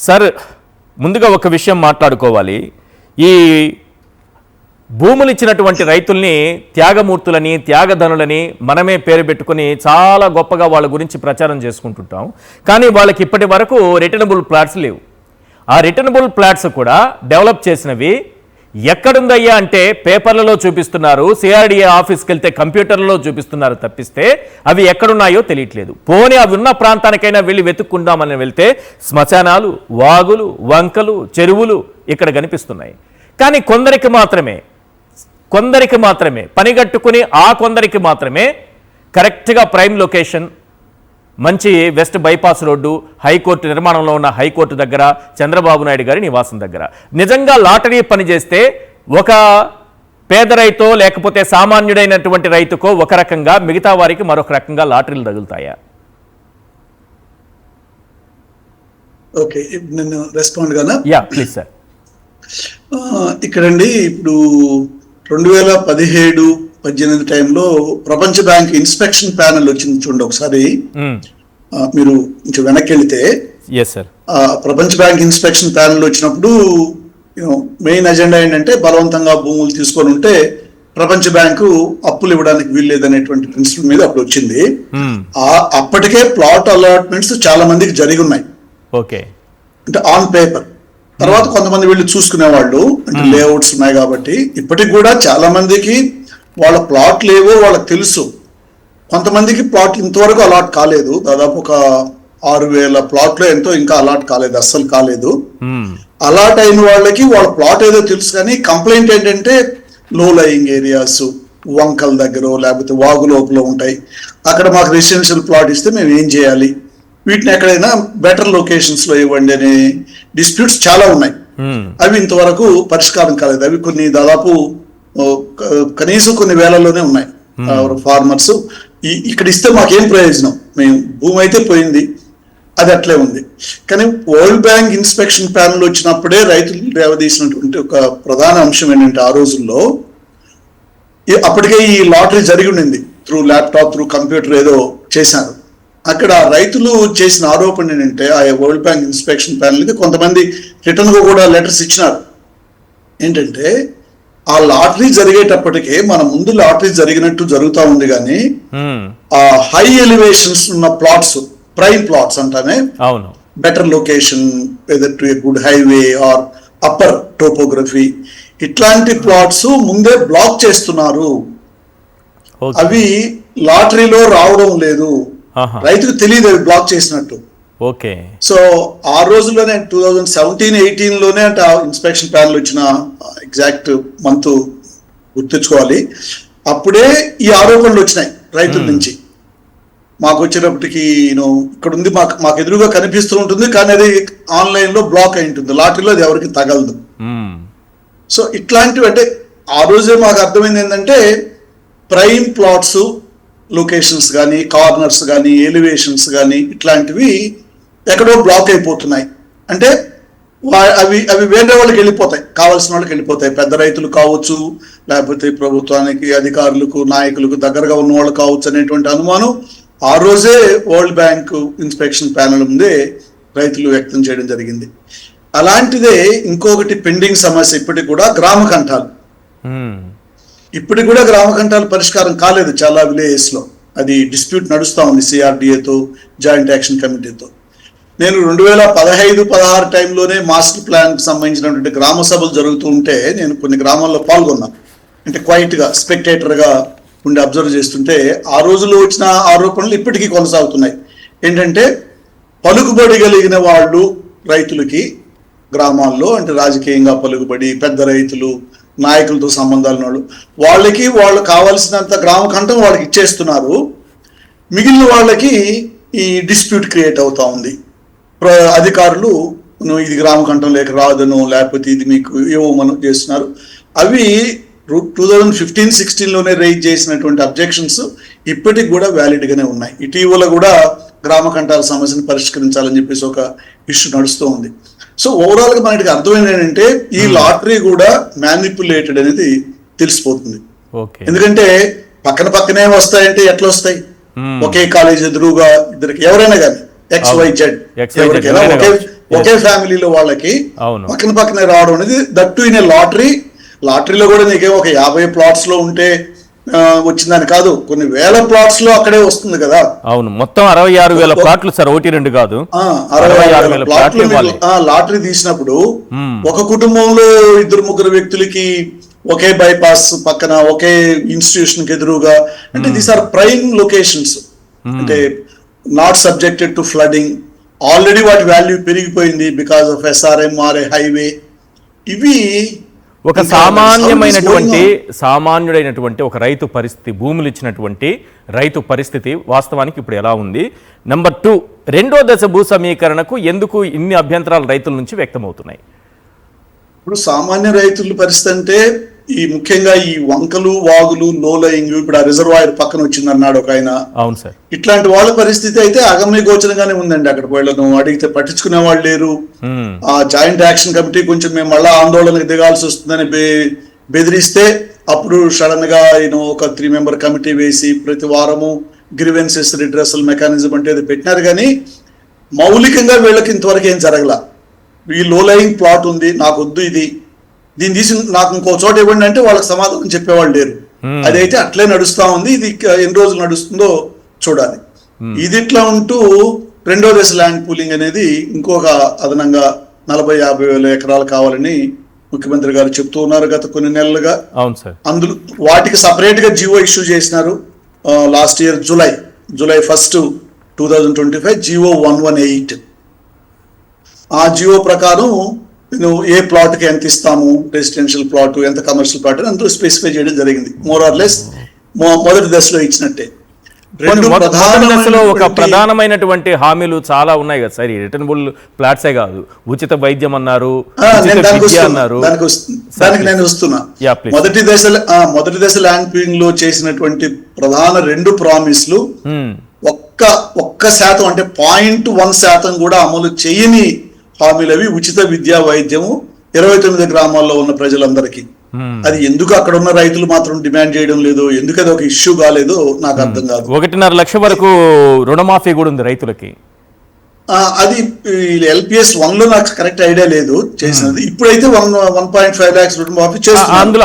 Sir, ముందుగా ఒక విషయం మాట్లాడుకోవాలి. ఈ భూములు ఇచ్చినటువంటి రైతుల్ని త్యాగమూర్తులని, త్యాగధనులని మనమే పేరు పెట్టుకుని చాలా గొప్పగా వాళ్ళ గురించి ప్రచారం చేసుకుంటుంటాం. కానీ వాళ్ళకి ఇప్పటి వరకు రిటర్నబుల్ ప్లాట్స్ లేవు. ఆ రిటర్నబుల్ ప్లాట్స్ కూడా డెవలప్ చేసినవి ఎక్కడుందయ్యా అంటే పేపర్లలో చూపిస్తున్నారు, సిఆర్డిఏ ఆఫీస్కి వెళ్తే కంప్యూటర్లలో చూపిస్తున్నారు తప్పిస్తే అవి ఎక్కడున్నాయో తెలియట్లేదు. పోనీ అవి ఉన్న ప్రాంతానికైనా వెళ్ళి వెతుక్కుందామని వెళ్తే శ్మశానాలు, వాగులు, వంకలు, చెరువులు ఇక్కడ కనిపిస్తున్నాయి. కానీ కొందరికి మాత్రమే పనిగట్టుకుని ఆ కొందరికి మాత్రమే కరెక్ట్గా ప్రైమ్ లొకేషన్, మంచి వెస్ట్ బైపాస్ రోడ్డు, హైకోర్టు నిర్మాణంలో ఉన్న హైకోర్టు దగ్గర, చంద్రబాబు నాయుడు గారి నివాసం దగ్గర. నిజంగా లాటరీ పనిచేస్తే ఒక పేద రైతో లేకపోతే సామాన్యుడైనటువంటి రైతుకో ఒక రకంగా, మిగతా వారికి మరొక రకంగా లాటరీలు తగులుతాయా? ఓకే, నేను రెస్పాండ్ గానా? Yeah please sir. ఇక్కడండి ఇప్పుడు 2017-18 టైంలో ప్రపంచ బ్యాంక్ ఇన్స్పెక్షన్ ప్యానెల్ వచ్చింది చూడండి ఒకసారి. మీరు కొంచెం వెనక్కి వెళితే ప్రపంచ బ్యాంక్ ఇన్స్పెక్షన్ ప్యానెల్ వచ్చినప్పుడు మెయిన్ ఎజెండా ఏంటంటే బలవంతంగా భూములు తీసుకొని ఉంటే ప్రపంచ బ్యాంకు అప్పులు ఇవ్వడానికి వీల్లేదనేటువంటి ప్రిన్సిపల్ మీద అప్పుడు వచ్చింది. అప్పటికే ప్లాట్ అలాట్మెంట్స్ చాలా మందికి జరిగి ఉన్నాయి, అంటే ఆన్ పేపర్. తర్వాత కొంతమంది వెళ్ళి చూసుకునేవాళ్ళు, అంటే లేఅవుట్స్ ఉన్నాయి కాబట్టి. ఇప్పటికి కూడా చాలా మందికి వాళ్ళ ప్లాట్ లేవో వాళ్ళకి తెలుసు. కొంతమందికి ప్లాట్ ఇంతవరకు అలాట్ కాలేదు, దాదాపు ఒక 6,000 ప్లాట్లో ఎంతో ఇంకా అలాట్ కాలేదు, అస్సలు కాలేదు. అలాట్ అయిన వాళ్ళకి వాళ్ళ ప్లాట్ ఏదో తెలుసు, కానీ కంప్లైంట్ ఏంటంటే లో లయింగ్ ఏరియాస్, వంకల దగ్గర లేకపోతే వాగు లోపల ఉంటాయి, అక్కడ మాకు రెసిడెన్షియల్ ప్లాట్ ఇస్తే మేము ఏం చేయాలి, వీటిని ఎక్కడైనా బెటర్ లొకేషన్స్ లో ఇవ్వండి అనే డిస్ప్యూట్స్ చాలా ఉన్నాయి. అవి ఇంతవరకు పరిష్కారం కాలేదు. అవి కొన్ని దాదాపు కనీసం కొన్ని వేలలోనే ఉన్నాయి. ఫార్మర్స్ ఇక్కడ ఇస్తే మాకేం ప్రయోజనం, మేము భూమి అయితే పోయింది, అది అట్లే ఉంది. కానీ వరల్డ్ బ్యాంక్ ఇన్స్పెక్షన్ ప్యానెల్ వచ్చినప్పుడే రైతులు లేవదీసినటువంటి ఒక ప్రధాన అంశం ఏంటంటే, ఆ రోజుల్లో అప్పటికే ఈ లాటరీ జరిగి ఉండింది, త్రూ ల్యాప్టాప్, త్రూ కంప్యూటర్ ఏదో చేశారు. అక్కడ రైతులు చేసిన ఆరోపణ ఏంటంటే, ఆ వరల్డ్ బ్యాంక్ ఇన్స్పెక్షన్ ప్యానెల్కి కొంతమంది రిటర్న్ గా కూడా లెటర్స్ ఇచ్చినారు. ఏంటంటే ఆ లాటరీ జరిగేటప్పటికే మన ముందు లాటరీ జరిగినట్టు జరుగుతూ ఉంది, కానీ ఆ హై ఎలివేషన్స్ ఉన్న ప్లాట్స్, ప్రైమ్ ప్లాట్స్ అంటానే, better location, whether to a good highway or upper topography, ఇట్లాంటి ప్లాట్స్ ముందే బ్లాక్ చేస్తున్నారు. అవి లాటరీలో రావడం లేదు, రైతుకు తెలియదు అవి బ్లాక్ చేసినట్టు. సో ఆ రోజుల్లోనే 2017-18లోనే అంటే ఆ ఇన్స్పెక్షన్ ప్యానెల్ వచ్చిన ఎగ్జాక్ట్ మంత్ గుర్తుంచుకోవాలి, అప్పుడే ఈ ఆరోపణలు వచ్చినాయి రైతుల నుంచి. మాకు వచ్చేటప్పటికి ఇక్కడ ఉంది, మాకు ఎదురుగా కనిపిస్తూ ఉంటుంది, కానీ అది ఆన్లైన్ లో బ్లాక్ అయి ఉంటుంది, లాటరీలో అది ఎవరికి తగలదు. సో ఇట్లాంటివి అంటే ఆ రోజే మాకు అర్థమైంది ఏంటంటే, ప్రైమ్ ప్లాట్స్ లొకేషన్స్ కానీ, కార్నర్స్ కానీ, ఎలివేషన్స్ కానీ ఇట్లాంటివి ఎక్కడో బ్లాక్ అయిపోతున్నాయి. అంటే అవి వేరే వాళ్ళకి వెళ్ళిపోతాయి, కావాల్సిన వాళ్ళకి వెళ్ళిపోతాయి. పెద్ద రైతులు కావచ్చు, లేకపోతే ప్రభుత్వానికి, అధికారులకు, నాయకులకు దగ్గరగా ఉన్న వాళ్ళు కావచ్చు అనేటువంటి అనుమానం ఆ రోజే వరల్డ్ బ్యాంక్ ఇన్స్పెక్షన్ ప్యానెల్ ముందే రైతులు వ్యక్తం చేయడం జరిగింది. అలాంటిదే ఇంకొకటి పెండింగ్ సమస్య ఇప్పటికి కూడా, గ్రామ కంఠాలు. ఇప్పటికి కూడా గ్రామ కంఠాలు పరిష్కారం కాలేదు చాలా విలేజెస్ లో. అది డిస్ప్యూట్ నడుస్తూ ఉంది సిఆర్డిఏతో, జాయింట్ యాక్షన్ కమిటీతో. నేను 2015-16 టైంలోనే మాస్టర్ ప్లాన్ కి సంబంధించినటువంటి గ్రామ సభలు జరుగుతూ ఉంటే నేను కొన్ని గ్రామాల్లో పాల్గొన్నాను. అంటే క్వైట్ గా, స్పెక్టేటర్ గా ఉండి అబ్జర్వ్ చేస్తుంటే ఆ రోజుల్లో వచ్చిన ఆరోపణలు ఇప్పటికీ కొనసాగుతున్నాయి. ఏంటంటే పలుకుబడి కలిగిన వాళ్ళు రైతులకి గ్రామాల్లో, అంటే రాజకీయంగా పలుకుబడి, పెద్ద రైతులు, నాయకులతో సంబంధాలు వాళ్ళు, వాళ్ళు కావాల్సినంత గ్రామ కంఠం వాళ్ళకి ఇచ్చేస్తున్నారు. మిగిలిన వాళ్ళకి ఈ డిస్ప్యూట్ క్రియేట్ అవుతా ఉంది. అధికారులు ఇది గ్రామ కంఠం లేక రాదను, లేకపోతే ఇది మీకు ఇవ్వమని చేస్తున్నారు. అవి 2015-16లోనే రైజ్ చేసినటువంటి అబ్జెక్షన్స్ ఇప్పటికి కూడా వ్యాలిడ్ గానే ఉన్నాయి. ఇటీవల కూడా గ్రామ కంఠాల సమస్యను పరిష్కరించాలని చెప్పేసి ఒక ఇష్యూ నడుస్తూ ఉంది. సో ఓవరాల్ గా మనకి అర్థమైంది ఏంటంటే, ఈ లాటరీ కూడా మ్యానిపులేటెడ్ అనేది తెలిసిపోతుంది. ఎందుకంటే పక్కనే వస్తాయంటే ఎట్లా వస్తాయి? ఒకే కాలేజ్ ఎదురుగా ఇద్దరికి ఎవరైనా కానీ XYZ ఎవరికైనా ఒకే ఫ్యామిలీలో వాళ్ళకి అవును. పక్కన పక్కనే రావడం అనేది దట్టు ఇన్ లాటరీలో కూడా నీకే ఒక 50 ప్లాట్స్ లో ఉంటే వచ్చిందని కాదు, కొన్ని వేల ప్లాట్స్ లో అక్కడే వస్తుంది కదా. అవును, మొత్తం 66,000 ప్లాట్లు సార్, 1-2 కాదు, 66,000 ప్లాట్లు లాటరీ తీసినప్పుడు ఒక కుటుంబంలో 2-3 వ్యక్తులకి ఒకే బైపాస్ పక్కన ఒకే ఇన్స్టిట్యూషన్ కి ఎదురుగా, అంటే దీస్ ఆర్ ప్రైమ్ లొకేషన్స్, అంటే not subjected to flooding, already వాటి వాల్యూ పెరిగిపోయింది because of SRM or highway. ఇవి ఒక సామాన్యుడైనటువంటి ఒక రైతు పరిస్థితి, భూములు ఇచ్చినటువంటి రైతు పరిస్థితి వాస్తవానికి ఇప్పుడు ఎలా ఉంది? నెంబర్ 2, రెండో దశ భూ సమీకరణకు ఎందుకు ఇన్ని అభ్యంతరాలు రైతుల నుంచి వ్యక్తమవుతున్నాయి? ఇప్పుడు సామాన్య రైతుల పరిస్థితి అంటే ఈ ముఖ్యంగా ఈ వంకలు వాగులు లోలయింగ్, ఇప్పుడు ఆ రిజర్వాయర్ పక్కన వచ్చింది అన్నాడు ఒక ఆయన. అవును సార్. ఇట్లాంటి వాళ్ళ పరిస్థితి అయితే అగమ్య గోచరంగానే ఉందండి. అక్కడ వాళ్ళను అడిగితే పట్టించుకునే వాళ్ళు లేరు. ఆ జాయింట్ యాక్షన్ కమిటీ కొంచెం మేము మళ్ళా ఆందోళనకు దిగాల్సి వస్తుందని బెదిరిస్తే అప్పుడు సడన్ గా ఒక 3 మెంబర్ కమిటీ వేసి ప్రతి వారము గ్రీవెన్సెస్ రిడ్రెసల్ మెకానిజం అంటే అది పెట్టినారు. కానీ మౌలికంగా వీళ్ళకి ఇంతవరకు ఏం జరగల. ఈ లోలయింగ్ ప్లాట్ ఉంది, నాకు వద్దు, దీన్ని తీసి నాకు ఇంకో చోట ఇవ్వండి అంటే వాళ్ళకి సమాధానం చెప్పేవాళ్ళు లేరు. అదైతే అట్లే నడుస్తా ఉంది. ఇది ఎన్ని రోజులు నడుస్తుందో చూడాలి. ఇది ఇట్లా ఉంటూ రెండో దశ ల్యాండ్ పూలింగ్ అనేది ఇంకొక అదనంగా 40-50 వేల ఎకరాలు కావాలని ముఖ్యమంత్రి గారు చెప్తూ ఉన్నారు గత కొన్ని నెలలుగా. అవును సార్. అందులో వాటికి సపరేట్ గా జియో ఇష్యూ చేసినారు లాస్ట్ ఇయర్ జూలై 1, 2025 జియో 118. ఆ జియో ప్రకారం నువ్వు ఏ ప్లాట్ కి ఎంత ఇస్తాము, రెసిడెన్షియల్ ప్లాట్ ఎంత, కమర్షియల్ ప్లాట్ అని అందులో స్పెసిఫై చేయడం జరిగింది. మోర్ ఆర్ లెస్ మొదటి దశలో ఇచ్చినట్టే. ఒక ప్రధానమైనటువంటి హామీలు చాలా ఉన్నాయి కదా సార్. ఈ రిటర్నబుల్ ప్లాట్సే కాదు, ఉచిత వైద్యం అన్నారు, అన్నారు. దానికి నేను వస్తున్నా. మొదటి దశ ల్యాండ్ పూలింగ్ లో చేసినటువంటి ప్రధాన 2 ప్రామిస్లు ఒక్క శాతం అంటే 0.1% కూడా అమలు చేయని హామీలు అవి. ఉచిత విద్యా వైద్యము 29 గ్రామాల్లో ఉన్న ప్రజలందరికీ. అది ఎందుకు అక్కడ ఉన్న రైతులు మాత్రం డిమాండ్ చేయడం లేదు, ఎందుకు అది ఒక ఇష్యూ కాలేదో నాకు అర్థం కాదు. 1.5 లక్ష వరకు రుణమాఫీ కూడా ఉంది రైతులకి. అది LPS 1 లో నాకు కరెక్ట్ ఐడియా లేదు చేసినది. ఇప్పుడైతే 1.5 lakhs రుణమాఫీ చేస్తున్నారు.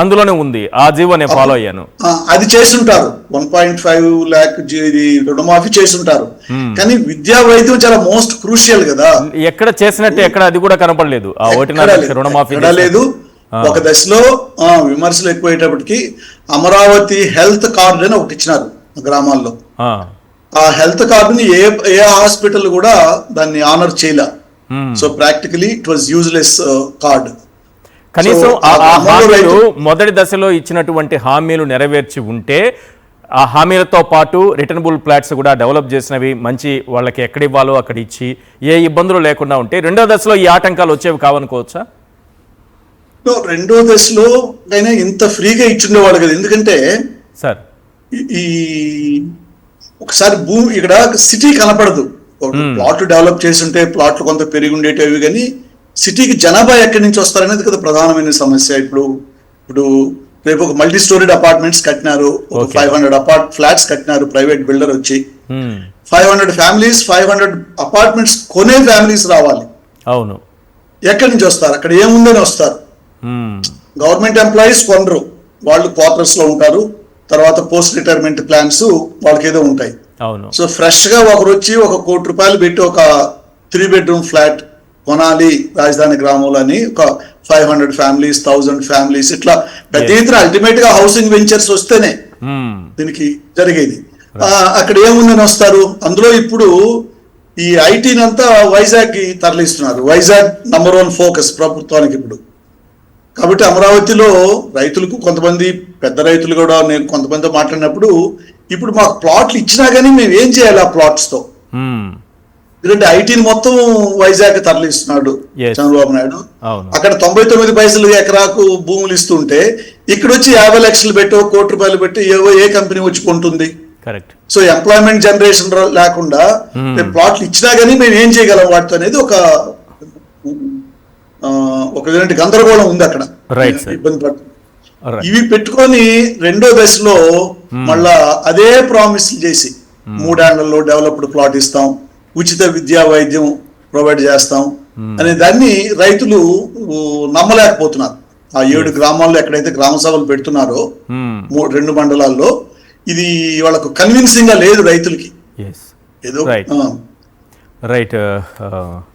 అందులోనే ఉంది ఆ జీవో నేను ఫాలో అయ్యాను. అది చేస్తుంటారు, 1.5 lakh రుణమాఫీ చేస్తుంటారు. కానీ విద్యా వైద్యం చాలా మోస్ట్ క్రూషియల్ కదా. ఎక్కడ చేసినట్టు ఎక్కడ అది కూడా కనపడలేదు. ఆ 1.5 లక్ష రుణమాఫీ లేదు. ఒక దశలో విమర్శలు ఎక్కువయ్యేటప్పటికి అమరావతి హెల్త్ కార్డు అని ఒకటి ఇచ్చినారు గ్రామాల్లో. ఆ హెల్త్ కార్డుని ఏ హాస్పిటల్ కూడా దాన్ని ఆనర్ చేయలే. So practically it was useless card. కనీసం ఆ హామీలు మొదటి దశలో ఇచ్చినటువంటి హామీలు నెరవేర్చి ఉంటే, ఆ హామీలతో పాటు రిటర్నబుల్ ప్లాట్స్ కూడా డెవలప్ చేసినవి మంచి వాళ్ళకి ఎక్కడ ఇవ్వాలో అక్కడ ఇచ్చి ఏ ఇబ్బందులు లేకుండా ఉంటే రెండో దశలో ఈ ఆటంకాలు వచ్చేవి కావనుకోవచ్చా? రెండో దశలో అయినా ఇంత ఫ్రీగా ఇచ్చిండేవాళ్ళు కదా. ఎందుకంటే సార్ ఈ ఒకసారి భూమి ఇక్కడ సిటీ కనపడదు. ప్లాట్లు డెవలప్ చేసి ఉంటే ప్లాట్లు కొంత పెరిగి ఉండేటివి, కానీ సిటీకి జనాభా ఎక్కడి నుంచి వస్తారనేది కదా ప్రధానమైన సమస్య. ఇప్పుడు రేపు ఒక మల్టీ స్టోరీడ్ అపార్ట్మెంట్స్ కట్టినారు, ఒక 500 ఫ్లాట్స్ కట్టినారు ప్రైవేట్ బిల్డర్ వచ్చి. 500 ఫ్యామిలీస్ 500 అపార్ట్మెంట్స్ కొనే ఫ్యామిలీస్ రావాలి. అవును, ఎక్కడి నుంచి వస్తారు? అక్కడ ఏముందని వస్తారు. గవర్నమెంట్ ఎంప్లాయీస్ కొనరు, వాళ్ళు క్వార్టర్స్ లో ఉంటారు. తర్వాత పోస్ట్ రిటైర్మెంట్ ప్లాన్స్ వాళ్ళకి ఏదో ఉంటాయి. సో ఫ్రెష్ గా ఒకరు వచ్చి ₹1 కోటి పెట్టి ఒక 3 bedroom ఫ్లాట్ కొనాలి రాజధాని గ్రామంలో అని ఒక 500 ఫ్యామిలీస్ 1000 ఫ్యామిలీస్ ఇట్లా పెద్ద ఎత్తున అల్టిమేట్ గా హౌసింగ్ వెంచర్స్ వస్తేనే దీనికి జరిగేది. అక్కడ ఏముందని వస్తారు. అందులో ఇప్పుడు ఈ ఐటీని అంతా వైజాగ్ కి తరలిస్తున్నారు. వైజాగ్ #1 ఫోకస్ ప్రభుత్వానికి ఇప్పుడు. కాబట్టి అమరావతిలో రైతులకు కొంతమంది పెద్ద రైతులు కూడా నేను కొంతమందితో మాట్లాడినప్పుడు ఇప్పుడు మాకు ప్లాట్లు ఇచ్చినా కానీ మేము ఏం చేయాలి ఆ ప్లాట్స్ తో? ఎందుకంటే ఐటీని మొత్తం వైజాగ్ తరలిస్తున్నాడు చంద్రబాబు నాయుడు. అక్కడ 99 పైసలు ఎకరాకు భూములు ఇస్తుంటే ఇక్కడ వచ్చి 50 లక్షలు పెట్టి ₹1 కోటి పెట్టి ఏ కంపెనీ వచ్చి కొంటుంది? సో ఎంప్లాయ్మెంట్ జనరేషన్ లేకుండా ప్లాట్లు ఇచ్చినా కానీ మేము ఏం చేయగలం వాటితో అనేది ఒక విధంగా గందరగోళం ఉంది అక్కడ. ఇబ్బంది పడుతుంది. ఇవి పెట్టుకొని రెండో దశలో మళ్ళా అదే ప్రామిస్లు చేసి 3 ఏళ్లలో డెవలప్డ్ ప్లాట్ ఇస్తాం, ఉచిత విద్యా వైద్యం ప్రొవైడ్ చేస్తాం అనే దాన్ని రైతులు నమ్మలేకపోతున్నారు. ఆ 7 గ్రామాల్లో ఎక్కడైతే గ్రామ సభలు పెడుతున్నారో 2 మండలాల్లో ఇది వాళ్ళకు కన్విన్సింగ్ గా లేదు రైతులకి. ఎస్ ఏదో రైట్